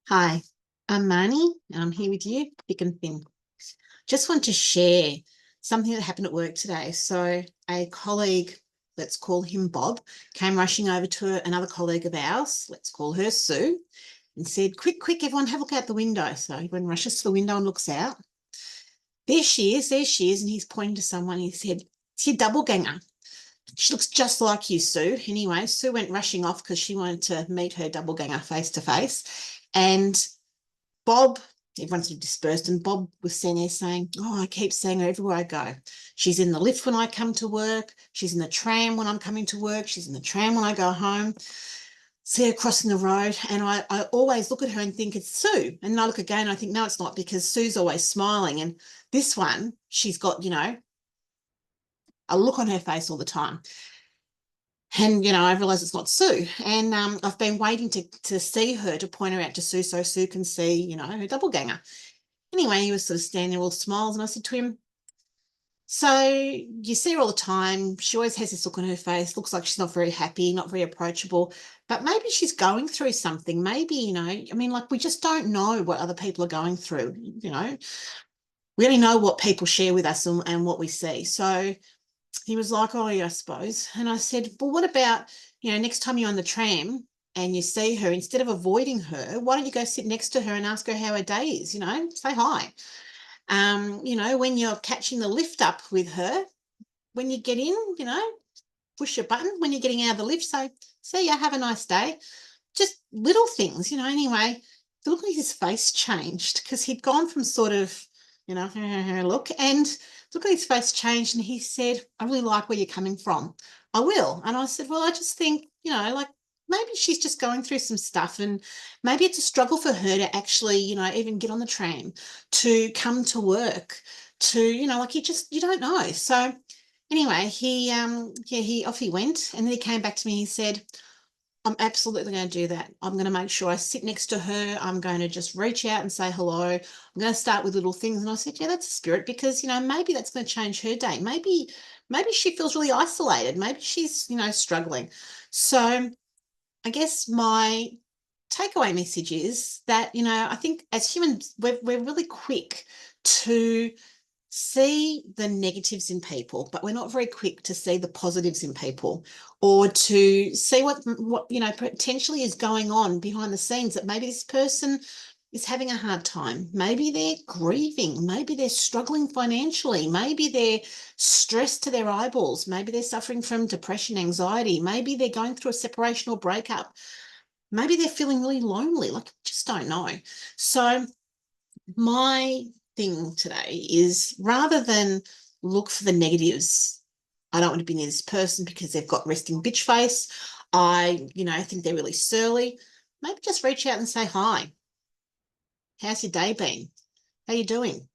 Hi, I'm Marnie and I'm here with you, thick and thin. Just want to share something that happened at work today. So a colleague, let's call him Bob, came rushing over to another colleague of ours, let's call her Sue, and said, quick, quick, everyone have a look out the window. So everyone rushes to the window and looks out. There she is. And he's pointing to someone. He said, it's your double ganger. She looks just like you, Sue. Anyway, Sue went rushing off because she wanted to meet her double ganger face to face. And Bob, everyone sort of dispersed, and Bob was sitting there saying, oh, I keep seeing her everywhere I go. She's in the lift when I come to work. She's in the tram when I'm coming to work. She's in the tram when I go home. See her crossing the road, and I always look at her and think it's Sue. And then I look again and I think, no, it's not, because Sue's always smiling. And this one, she's got, a look on her face all the time. And, I realize it's not Sue. And I've been waiting to see her to point her out to Sue so Sue can see, her double ganger. Anyway, he was sort of standing there all smiles, and I said to him, so you see her all the time. She always has this look on her face, looks like she's not very happy, not very approachable, but maybe she's going through something. Maybe, like we just don't know what other people are going through. We only know what people share with us and what we see. So he was like, oh, yeah, I suppose. And I said, well, what about, next time you're on the tram and you see her, instead of avoiding her, why don't you go sit next to her and ask her how her day is, say hi. When you're catching the lift up with her, when you get in, push a button. When you're getting out of the lift, say, see ya, have a nice day. Just little things, anyway. The look on his face changed because he'd gone from sort of, look, and look at his face changed, and he said, I really like where you're coming from. I will. And I said, well, I just think, like maybe she's just going through some stuff, and maybe it's a struggle for her to actually, even get on the tram, to come to work, to, like you don't know. So anyway, he off he went, and then he came back to me and he said, I'm absolutely going to do that. I'm going to make sure I sit next to her. I'm going to just reach out and say hello. I'm going to start with little things. And I said, yeah, that's a spirit, because, maybe that's going to change her day. Maybe she feels really isolated. Maybe she's, struggling. So I guess my takeaway message is that, I think as humans, we're really quick to see the negatives in people, but we're not very quick to see the positives in people, or to see what potentially is going on behind the scenes, that maybe this person is having a hard time. Maybe they're grieving. Maybe they're struggling financially. Maybe they're stressed to their eyeballs. Maybe they're suffering from depression, anxiety. Maybe they're going through a separation or breakup. Maybe they're feeling really lonely. Like, just don't know. So my thing today is, rather than look for the negatives, I don't want to be near this person because they've got resting bitch face. I think they're really surly. Maybe just reach out and say hi. How's your day been? How you doing?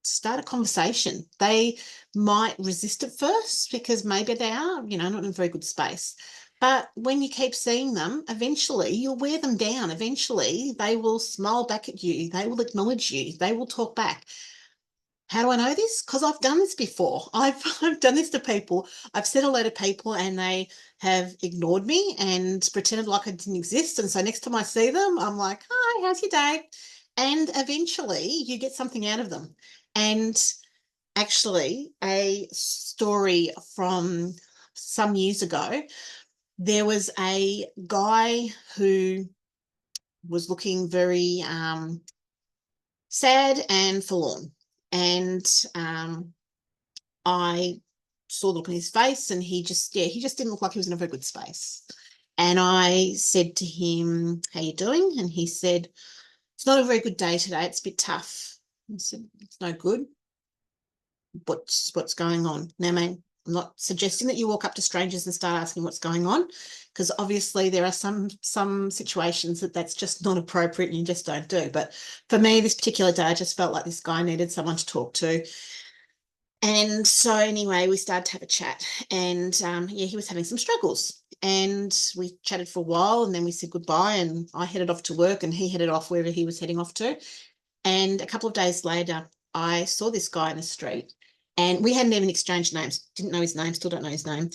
Start a conversation. They might resist at first because maybe they are, not in a very good space. But when you keep seeing them, eventually you'll wear them down. Eventually they will smile back at you. They will acknowledge you. They will talk back. How do I know this? Because I've done this before. I've done this to people. I've said hello to people and they have ignored me and pretended like I didn't exist. And so next time I see them, I'm like, hi, how's your day? And eventually you get something out of them. And actually, a story from some years ago, there was a guy who was looking very sad and forlorn. And I saw the look on his face, and he just didn't look like he was in a very good space. And I said to him, how you doing? And he said, it's not a very good day today. It's a bit tough. I said, it's no good. What's going on? Now, man, I'm not suggesting that you walk up to strangers and start asking what's going on, because obviously there are some situations that's just not appropriate and you just don't do. But for me, this particular day, I just felt like this guy needed someone to talk to. And so anyway, we started to have a chat, and he was having some struggles, and we chatted for a while, and then we said goodbye, and I headed off to work and he headed off wherever he was heading off to. And a couple of days later, I saw this guy in the street, and we hadn't even exchanged names. Didn't know his name, still don't know his name.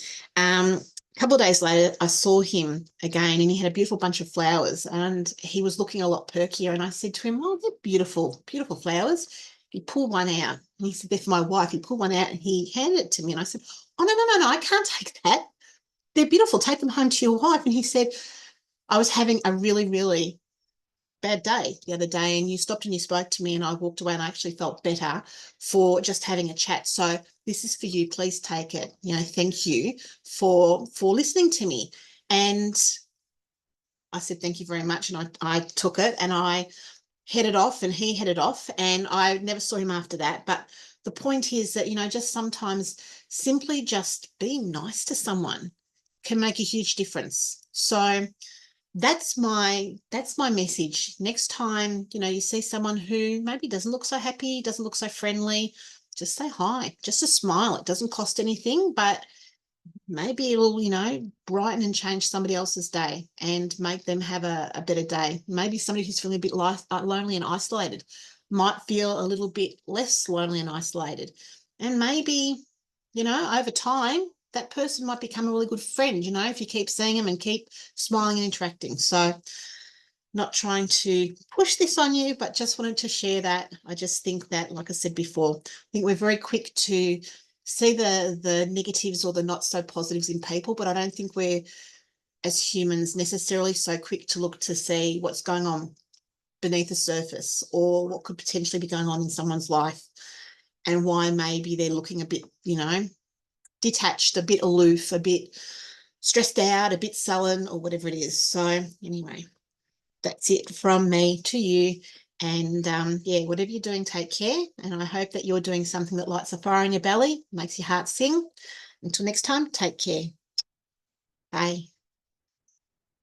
couple of days later, I saw him again and he had a beautiful bunch of flowers and he was looking a lot perkier. And I said to him, oh, they're beautiful, beautiful flowers. He pulled one out and he said, they're for my wife. He pulled one out and he handed it to me. And I said, oh, no, I can't take that. They're beautiful. Take them home to your wife. And he said, I was having a really, really bad day the other day and you stopped and you spoke to me and I walked away and I actually felt better for just having a chat. So this is for you. Please take it. Thank you for listening to me. And I said, thank you very much. And I took it and I headed off and he headed off and I never saw him after that. But the point is that, just sometimes simply just being nice to someone can make a huge difference. So that's my message. Next time, you see someone who maybe doesn't look so happy, doesn't look so friendly, just say hi, just a smile. It doesn't cost anything, but maybe it'll, brighten and change somebody else's day and make them have a better day. Maybe somebody who's feeling a bit lonely and isolated might feel a little bit less lonely and isolated. And maybe, over time, that person might become a really good friend, if you keep seeing them and keep smiling and interacting. So not trying to push this on you, but just wanted to share that. I just think that, like I said before, I think we're very quick to see the negatives or the not so positives in people, but I don't think we're, as humans, necessarily so quick to look to see what's going on beneath the surface or what could potentially be going on in someone's life and why maybe they're looking a bit, detached, a bit aloof, a bit stressed out, a bit sullen, or whatever it is. So anyway, that's it from me to you. And yeah, whatever you're doing, take care. And I hope that you're doing something that lights a fire in your belly, makes your heart sing. Until next time, take care. Bye.